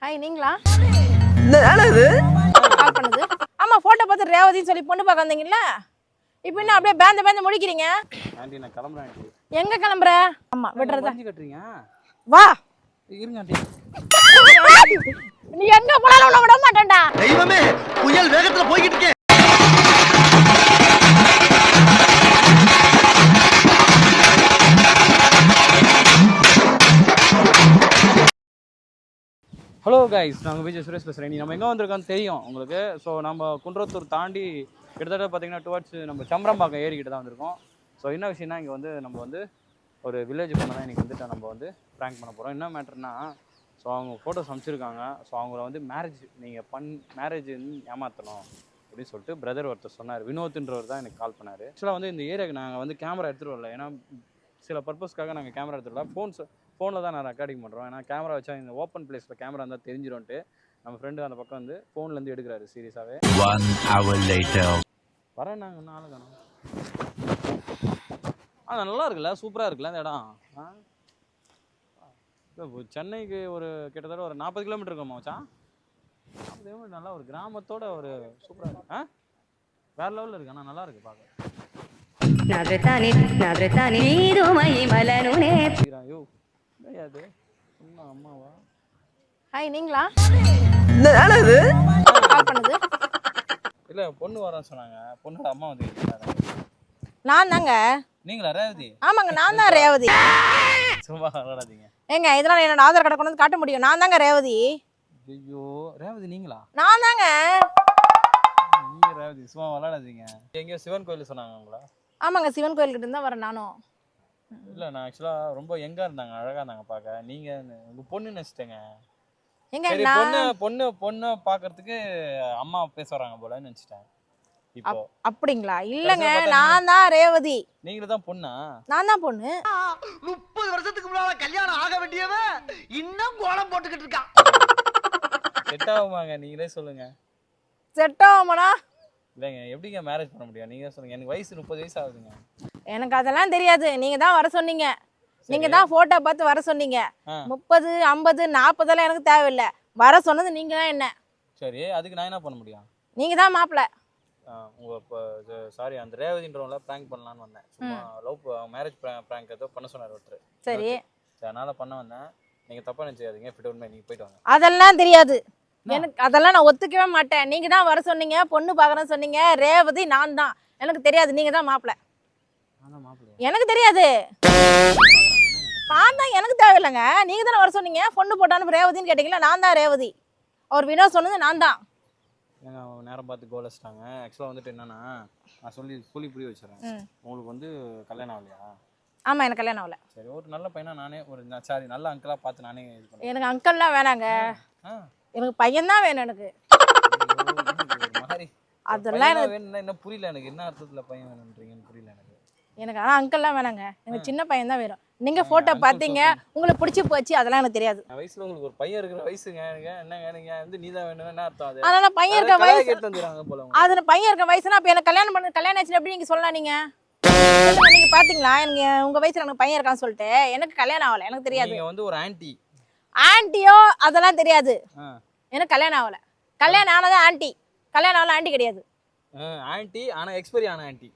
Hi நீங்களா? என்ன இது? கால் பண்ணுது. ஆமா போட்டோ பார்த்து ரேவதின்னு சொல்லி பொண்ணு பார்க்க வந்தீங்கல்ல. இப்போ என்ன அப்படியே பேந்த முடிக்கிறீங்க? ஆண்டி நான் கிளம்புறேன் ஆண்டி. எங்க கிளம்புற? ஆமா விடுறதா. வண்டி கட்டுறீங்க? வா. இருங்க ஆண்டி. நீ எங்க போனாலும் உன்னை விட மாட்டேன்டா. தெய்வமே புயல் வேகத்துல போய்கிட்டு இருக்கேன். ஹலோ கைஸ், நாங்கள் விஜய் சுரேஷ் பேசுகிறேன். நம்ம எங்கே வந்திருக்கோன்னு தெரியும் உங்களுக்கு. ஸோ நம்ம குன்றத்தூர் தாண்டி கிட்டத்தட்ட பார்த்தீங்கன்னா டுவர்ட்ஸ் நம்ம சம்பரம்பாக்கம் ஏரிக்கிட்ட தான் வந்திருக்கோம். ஸோ என்ன விஷயம்னா இங்கே வந்து நம்ம வந்து ஒரு வில்லேஜ் பொண்ணு தான் இன்றைக்கி வந்துட்டு நம்ம வந்து ப்ராங்க் பண்ண போகிறோம். என்ன மேட்டர்னா, ஸோ அவங்க ஃபோட்டோஸ் அனுப்பிச்சிருக்காங்க. ஸோ அவங்கள வந்து மேரேஜ் ஏமாற்றணும் அப்படின்னு சொல்லிட்டு பிரதர் ஒருத்தர் சொன்னார். வினோத்ன்றவர் தான் எனக்கு கால் பண்ணார். ஆக்சுவலாக வந்து இந்த ஏரியாவுக்கு நாங்கள் வந்து கேமரா எடுத்துகிட்டு வரல. ஏன்னா சில பர்பஸ்க்காக நாங்கள் கேமரா எடுத்துகிட்டு வரல. ஃபோனில் தான் நான் ரெக்கார்டிங் பண்ணுறோம். ஏன்னா கேமரா வச்சா இந்த ஓப்பன் பிளேஸில் கேமரா இருந்தால் தெரிஞ்சிடும்ட்டு நம்ம ஃப்ரெண்டு அந்த பக்கம் வந்து ஃபோன்லேருந்து எடுக்கிறாரு சீரியஸாகவே. 1 hour later. வரேன் நாங்கள் நாளை தானே. நல்லா இருக்குல்ல, சூப்பராக இருக்குல்ல இந்த இடம். சென்னைக்கு ஒரு கிட்டத்தட்ட ஒரு 40 கிலோமீட்டர் இருக்கோம் மச்சான். 40 கிலோமீட்டர். நல்லா ஒரு கிராமத்தோட ஒரு சூப்பராக இருக்கு. வேறு லெவலில் இருக்கு. ஆனால் நல்லா இருக்கு பார்க்க. அம்மாவா? ஹாய் நீங்களா? என்ன இது? கால் பண்ணுது. இல்ல பொண்ணு வரேன்னு சொன்னாங்க. பொண்ணோட அம்மா வந்து நான் தாங்க. நீங்களா ரேவதி? ஆமாங்க நான் தான் ரேவதி. சும்மா விளையாடாதீங்க. ஏங்க இதெல்லாம் என்னோட ஆதார் கார்டை கொண்டு வந்து காட்ட முடியும். நான் தாங்க ரேவதி. ஐயோ ரேவதி நீங்களா? நான் தாங்க. நீங்க ரேவதி சும்மா விளையாடாதீங்க. எங்கேயோ சிவன் கோயில் சொன்னாங்க உங்களா? ஆமாங்க சிவன் கோயில்கிட்ட இருந்தா வரேன் நானும். இல்லை நான் ஆக்சுவலாக ரொம்ப யங்காக இருந்தாங்க, அழகாக இருந்தாங்க பார்க்க. நீங்கள் உங்கள் பொண்ணு நினச்சிட்டேங்க. எங்க சரி பொண்ணு பார்க்கறதுக்கு அம்மா பேச வராங்க போலன்னு நினச்சிட்டேன். இப்போ அப்படிங்களா? இல்லைங்க நான் தான் ரேவதி. நீங்களும் தான் பொண்ணா? நான் தான் பொண்ணு. 30 வருஷத்துக்கு முன்னால கல்யாணம் ஆக வேண்டியவன் இன்னும் கோலம் போட்டுக்கிட்டு இருக்கான். செட் ஆகுமாங்க? நீங்களே சொல்லுங்க. செட் ஆகுமாண்ணா? இல்லைங்க எப்படிங்க மேரேஜ் பண்ண முடியும்? நீங்கள் சொல்லுங்கள். எனக்கு வயசு 30 வயசு ஆகுதுங்க. எனக்கு அதெல்லாம் தெரியாது. நீங்க தான் வர சொன்னீங்க. நீங்க தான் போட்டோ பார்த்து வர சொன்னீங்க. 30 50 40 எனக்கு தேவையில்லை. வர சொன்னது நீங்க தான். என்ன சரி அதுக்கு நான் என்ன பண்ண முடியும்? நீங்க தான் மாப்பிள்ள. உங்கள் இப்போ சாரி அந்த ரேவதின்றவங்கள ப்ராங்க் பண்ணலான்னு வந்தேன். சும்மா லவ் மேரேஜ் ப்ராங்க் ஏதோ பண்ண சொன்னார் ஒருத்தர். சரி அதனால் பண்ண வந்தேன். நீங்கள் தப்பாக நினச்சிக்காதீங்க. ஃபிட் உண்மை நீங்கள் போயிட்டு வாங்க. அதெல்லாம் தெரியாது எனக்கு. அதெல்லாம் நான் ஒத்துக்கவே மாட்டேன். நீங்க தான் வர சொன்னீங்க, பொண்ணு பார்க்கறேன்னு சொன்னீங்க. ரேவதி நான் தான். எனக்கு தெரியாது. நீங்க தான் மாப்பிள்ள. எனக்கு தெரியாது. நான் தான். எனக்கு தேவையில்லைங்க. நீங்க தானே வர சொன்னீங்க. பொண்ணு போட்டான்னு ரேவதின்னு கேட்டீங்களா? நான் தான் ரேவதி. அவர் வினோத் சொன்னது நான் தான். ஏங்க நேரம் பார்த்து கோல் வச்சிட்டாங்க. ஆக்சுவலாக வந்துட்டு என்னன்னா நான் சொல்லி புரிய வச்சுறேன். உங்களுக்கு வந்து கல்யாணம் ஆகலையா? ஆமா எனக்கு கல்யாணம் ஆகல. சரி ஒரு நல்ல பையனா நானே ஒரு சாரி நல்ல அங்கிளாக பார்த்து நானே இது பண்ணுறேன். எனக்கு அங்கிள்லாம் வேணாங்க. எனக்கு பையன் தான் வேணும். எனக்கு மாதிரி அதெல்லாம் எனக்கு வேணும்னா என்ன புரியல. எனக்கு என்ன அர்த்தத்தில் பையன் வேணுன்றீங்கன்னு புரியல எனக்கு. எனக்கு ஆனால் அங்கிள்லாம் வேணாங்க. எனக்கு சின்ன பையன் தான் வேணும். நீங்க போட்டோ பார்த்தீங்க, உங்களுக்கு பிடிச்சி போச்சு, அதெல்லாம் எனக்கு தெரியாது. வயசுல உங்களுக்கு ஒரு பையன் இருக்கிற வயசுங்க. என்னங்க நீங்க வந்து நீ தான் வேணும் என்ன அர்த்தம்? அது அதனால பையன் இருக்க வயசு கேட்டு வந்துறாங்க போல. அதுல பையன் இருக்க வயசுனா அப்ப எனக்கு கல்யாணம் ஆச்சு எப்படி நீங்க சொல்லலாம்? நீங்க நீங்க பாத்தீங்களா எனக்கு உங்க வயசுல எனக்கு பையன் இருக்கான்னு சொல்லிட்டு? எனக்கு கல்யாணம் ஆகல. எனக்கு தெரியாது. நீங்க வந்து ஒரு ஆன்ட்டியோ அதெல்லாம் தெரியாது. எனக்கு கல்யாணம் ஆகல. கல்யாணம் ஆனது ஆன்ட்டி. கல்யாணம் ஆகல ஆன்ட்டி கிடையாது. ஆன்ட்டி ஆனா எக்ஸ்பைரி ஆன ஆன்ட்டி.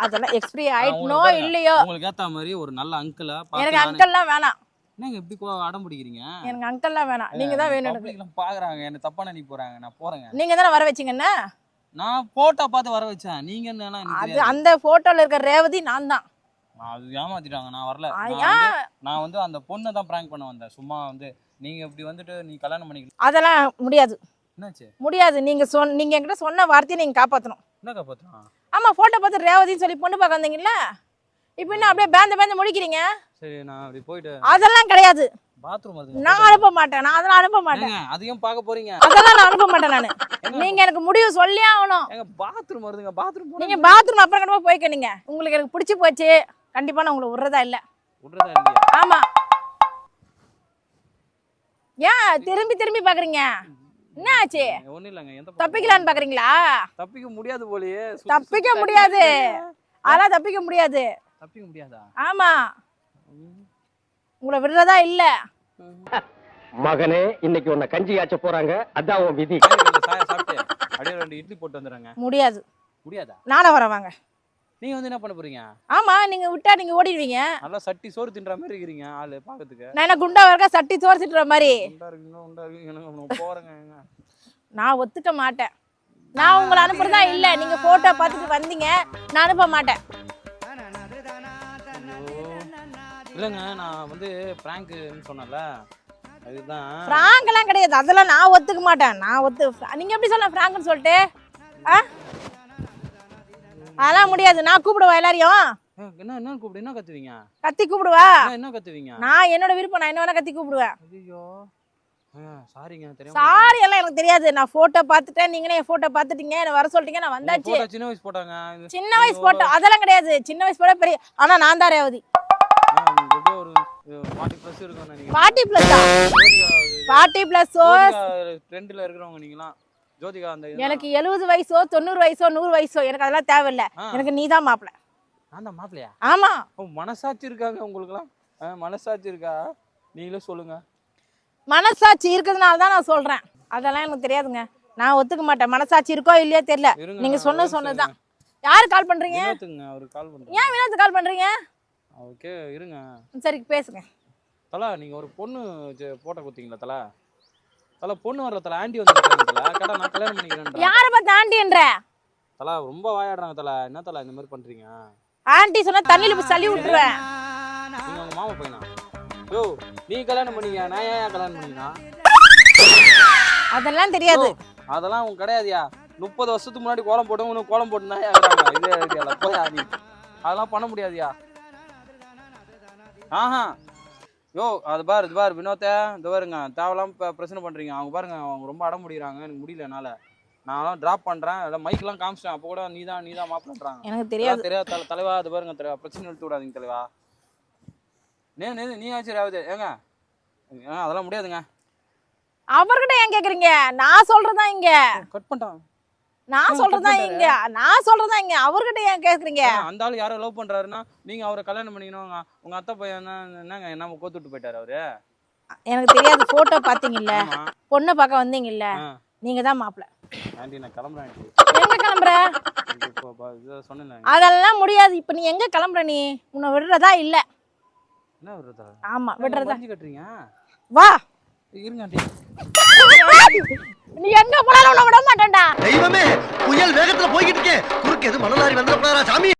அதெல்லாம் எக்ஸ்பைரி ஆயிட்டனோ இல்லையோ உங்களுக்கு ஏத்த மாதிரி ஒரு நல்ல அங்கிளா பாத்து. எனக்கு அங்கிள்லாம் வேணாம். என்னங்க இப்படி அடம் பிடிக்கிறீங்க? எனக்கு அங்கிள்லாம் வேணாம். நீங்க தான் வேணும். எனக்கு பாக்குறாங்க என்ன தப்பா நினைக்க போறாங்க. நான் போறேங்க. நீங்க தான வர வச்சீங்க. என்ன நான் போட்டோ பார்த்து வர வச்சேன். நீங்க என்னன்னா அது அந்த போட்டோல இருக்க ரேவதி நான் தான். அது ஏமாத்திட்டாங்க. நான் வரல. நான் வந்து அந்த பொண்ணை தான் பிராங்க் பண்ண வந்தேன். சும்மா வந்து நீங்க இப்படி வந்துட்டு நீ கல்யாணம் பண்ணிக்கலாம். அதெல்லாம் முடியாது. என்னாச்சு? முடியாது. நீங்க என்கிட்ட சொன்ன வார்த்தையை நீங்க காப்பாற்றணும். என்ன காப்பாற்றணும்? ஆமா போட்டோ பார்த்து ரேவதின்னு சொல்லி பொண்ணு பார்க்க வந்தீங்கல்ல. இப்போ என்ன அப்படியே பேந்த முடிக்கிறீங்க? சரி நான் அப்படி போயிட்டு. அதெல்லாம் கிடையாது. பாத்ரூம் வருது. நான் அனுப்ப மாட்டேன். நான் அதெல்லாம் அனுப்ப மாட்டேன். அதையும் பார்க்க போறீங்க? அதெல்லாம் நான் அனுப்ப மாட்டேன். நானு நீங்க எனக்கு முடிவு சொல்லியே ஆகணும். எங்க பாத்ரூம் வருதுங்க. பாத்ரூம் நீங்க பாத்ரூம் அப்புறம் கண்டிப்பா போய்க்க. நீங்க உங்களுக்கு எனக்கு பிடிச்சி போச்சு. கண்டிப்பா நான் உங்களை விடுறதா இல்ல. விடுறதா இல்லையா? ஆமா. ஏன் திரும்பி பாக்குறீங்க? என்ன ஆச்சு? ஒண்ணும் இல்லங்க. எந்த தப்பிக்கலான்னு பாக்குறீங்களா? தப்பிக்க முடியாது போலயே. தப்பிக்க முடியாது. அதெல்லாம் தப்பிக்க முடியாது. தப்பிக்க முடியாதா? ஆமா உங்களை விடுறதா இல்ல. மகனே இன்னைக்கு உன்னை கஞ்சி காய்ச்ச போறாங்க அதான் உன் விதி. சாயா சாப்பிட்டு அப்படியே 2 இட்லி போட்டு வந்துடுறேங்க. முடியாது. முடியாதா? நானே வரேன் வாங்க. நீங்க வந்து என்ன பண்ண போறீங்க? ஆமா நீங்க விட்டா நீங்க ஓடிடுவீங்க. நல்லா சட்டி சோறு தின்ற மாதிரி இருக்கீங்க ஆளு பாக்கிறதுக்கு. நான் என்ன குண்டா வரக்கா சட்டி சோறு திட்டுற மாதிரி? உண்டா இருக்கீங்க போறேங்க. நான் ஒத்துக்க மாட்டேன். நான் உங்களை அனுப்புறதா இல்ல. நீங்க போட்டோ பார்த்துட்டு வந்தீங்க. நான் அனுப்ப மாட்டேன். இல்லங்க நான் வந்து பிராங்க்னு சொன்னல. அதுதான். பிராங்க் எல்லாம் கிடையாது. அதெல்லாம் நான் ஒத்துக்க மாட்டேன். நீங்க எப்படி சொல்லலாம் பிராங்க்னு சொல்லிட்டு? அதெல்லாம் முடியாது. நான் கூப்பிடுவா எல்லாரையும். என்ன கூப்பிடு என்ன கத்துவீங்க? கத்தி கூப்பிடுவா. என்ன கத்துவீங்க? நான் என்னோட விருப்பம். நான் என்ன வேணா கத்தி கூப்பிடுவேன். ஐயோ சாரிங்க தெரியும். சாரி எல்லாம் எனக்கு தெரியாது. நான் போட்டோ பார்த்துட்டேன். நீங்களே என் போட்டோ பார்த்துட்டீங்க. என்ன வர சொல்லிட்டீங்க. நான் வந்தாச்சு. போட்டோ சின்ன வயசு போட்டாங்க. சின்ன வயசு போட்டோ அதெல்லாம் கிடையாது. சின்ன வயசு போட பெரிய. ஆனா நான் தான் ரேவதி. ஒரு 40+ இருக்கும் நினைக்கிறேன். 40+ 40+ ட்ரெண்ட்ல இருக்குறவங்க நீங்கலாம். ஜோதிகா அந்த எனக்கு 70 வயசோ 90 வயசோ 100 வயசோ எனக்கு அதெல்லாம் தேவையில்லை. எனக்கு நீதான் மாப்பிள்ளை. நான் தான் மாப்பிள்ளையா? ஆமா. மனசாட்சி இருக்காங்க உங்களுக்குலாம்? மனசாட்சி இருக்கா? நீங்களே சொல்லுங்க. மனசாட்சி இருக்கிறதுனால தான் நான் சொல்றேன். அதெல்லாம் எனக்கு தெரியாதுங்க. நான் ஒத்துக்க மாட்டேன். மனசாட்சி இருக்கோ இல்லையோ தெரியல. நீங்க சொன்னதுதான். யாரு கால் பண்றீங்க? வினோத்துங்க அவர் கால் பண்றாங்க. ஏன் வினோத் கால் பண்றீங்க? ஓகே இருங்க. சரி பேசுங்க. தல நீங்க ஒரு பொண்ணு போட்டோ கொடுத்தீங்களா தல? தல பொண்ணு வரல தல ஆண்டி வந்துட்டாங்க தல. கேட்டா நான் கல்யாணம் பண்ணிக்கிறேன். யாரை பார்த்து ஆண்டின்ற? தல ரொம்ப வாயாடுறாங்க தல. என்ன தல இந்த மாதிரி பண்றீங்க? ஆண்டி சொன்னா தண்ணில போய் சளி விட்டுருவேன். நீங்க உங்க மாமா பையனா? யோ நீ கல்யாணம் பண்ணீங்க நான் ஏன் கல்யாணம் பண்ணினா? அதெல்லாம் தெரியாது. அதெல்லாம் உங்க கிடையாதுயா. 30 வருஷத்துக்கு முன்னாடி கோலம் போட்டவங்க இன்னும் கோலம் போட்டு தான் ஆகுறாங்க. இதே ஐடியால போயா நீ. அதெல்லாம் பண்ண முடியாதுயா. ஆஹா யோ அது பாரு வினோத்தை இந்த பாருங்க தேவலாம் பிரச்சனை பண்றீங்க. அவங்க பாருங்க அவங்க ரொம்ப அடம் முடிகிறாங்க. எனக்கு முடியல என்னால. நான்லாம் டிராப் பண்றேன். எல்லாம் மைக்கெல்லாம் காமிச்சிட்டேன். அப்போ கூட நீ தான் மாப்பிள்ளைன்றாங்க. எனக்கு தெரியாது தலைவா அது பாருங்க தலைவா பிரச்சனை எடுத்து விடாதீங்க தலைவா. நீ ஆச்சு ராவது ஏங்க அதெல்லாம் முடியாதுங்க. அவர்கிட்ட ஏன் கேக்குறீங்க? நான் சொல்றதான் இங்க. கட் பண்ணிட்டான். நான் சொல்றதா இங்க. அவர்கிட்ட ஏன் கேக்குறீங்க? அந்த ஆளு யாரோ லவ் பண்றாருன்னா நீங்க அவரை கல்யாணம் பண்ணிக்கணும். உங்க அத்தை பையன் என்னங்க என்ன கோத்துட்டு போயிட்டாரு அவரு? எனக்கு தெரியாது. போட்டோ பாத்தீங்கல்ல, பொண்ணை பார்க்க வந்தீங்கல்ல, நீங்க தான் மாப்பிள்ளை. ஆண்டி நான் கிளம்புறேன். எங்க கிளம்புற? சொன்னேன் அதெல்லாம் முடியாது. இப்ப நீ எங்க கிளம்புற? நீ உன்னை விடுறதா இல்ல? என்ன விடுறதா? ஆமா விடுறதா. கட்டுறீங்க வா இருங்க ஆண்டி. நீ எங்க போனாலும் உன்னை விட மாட்டேன்டா. தெய்வமே புயல் வேகத்துல போய்கிட்டு இருக்கேன். குறுக்கு எது மணலாரி வந்துடக்கூடாதா சாமி?